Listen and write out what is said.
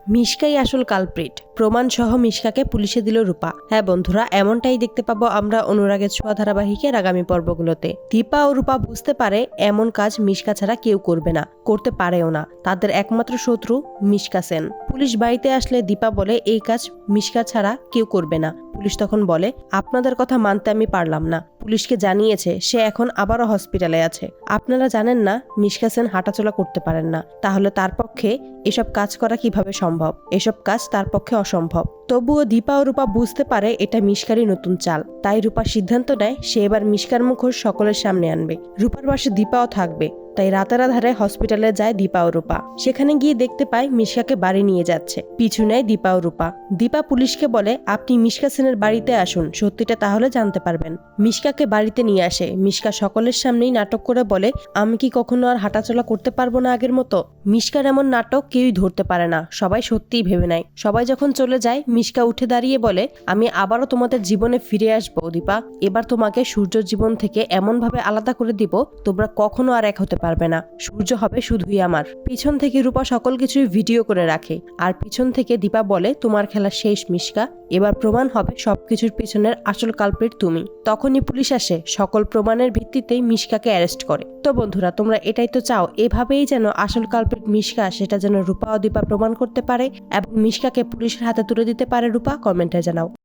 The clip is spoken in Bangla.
মিশকাই আসল কালপ্রিট, প্রমাণ সহ মিশকাকে পুলিশে দিল রূপা। হ্যাঁ বন্ধুরা, এমনটাই দেখতে পাবো আমরা অনুরাগের ছোঁয়া ধারাবাহিকের আগামী পর্বগুলোতে। দীপা ও রূপা বুঝতে পারে এমন কাজ মিশকা ছাড়া কেউ করবে না, করতে পারেও না। তাদের একমাত্র শত্রু মিশকা সেন। পুলিশ বাড়িতে আসলে দীপা বলে এই কাজ মিশকা ছাড়া কেউ করবে না। পুলিশ তখন বলে আপনাদের কথা মানতে আমি পারলাম না। পুলিশকে জানিয়েছে সে এখন আবারও হসপিটালে আছে। আপনারা জানেন না মিশকা সেন হাঁটাচলা করতে পারেন না, তাহলে তার পক্ষে এসব কাজ করা কিভাবে সম্ভব? এসব কাজ তার পক্ষে অসম্ভব। তবুও দীপা ও রূপা বুঝতে পারে এটা মিশকারই নতুন চাল। তাই রূপা সিদ্ধান্ত নেয় সে এবার মিশকার মুখোশ সকলের সামনে আনবে। রূপার পাশে দীপাও থাকবে। তাই রাতের আধারে হসপিটালে যায় দীপা ও রূপা। সেখানে গিয়ে দেখতে পায় মিশকাকে বাড়ি নিয়ে যাচ্ছে। পিছু নেয় দীপা ও রূপা। দীপা পুলিশকে বলে আপনি মিশকা সেনের বাড়িতে আসুন, সত্যিটা তাহলে জানতে পারবেন। মিশকাকে বাড়িতে নিয়ে আসে। মিশকা সকলের সামনেই নাটক করে বলে আমি কি কখনো আর হাঁটাচলা করতে পারবো না আগের মতো? মিশকার এমন নাটক কেউই ধরতে পারে না, সবাই সত্যিই ভেবে নেয়। সবাই যখন চলে যায় মিশকা উঠে দাঁড়িয়ে বলে আমি আবারও তোমাদের জীবনে ফিরে আসবো দীপা। এবার তোমাকে সূর্য জীবন থেকে এমন ভাবে আলাদা করে দিব তোমরা কখনো আর এক হতে পারবে না। সূর্য হবে শুধুই আমার। পিছন থেকে রূপা সকল কিছুই ভিডিও করে রাখে। আর পিছন থেকে দীপা বলে তোমার খেলা শেষ মিশকা, এবার প্রমাণ হবে সবকিছুর পিছনের আসল কালপ্রিট তুমি। তখনই পুলিশ আসে, সকল প্রমাণের ভিত্তিতেই মিশকাকে অ্যারেস্ট করে। তো বন্ধুরা, তোমরা এটাই তো চাও, এভাবেই যেন আসল কালপ্রিট মিশকা সেটা যেন রূপা ও দীপা প্রমাণ করতে পারে এবং মিশকাকে পুলিশের হাতে তুলে দিতে পারে রূপা? কমেন্টে জানাও।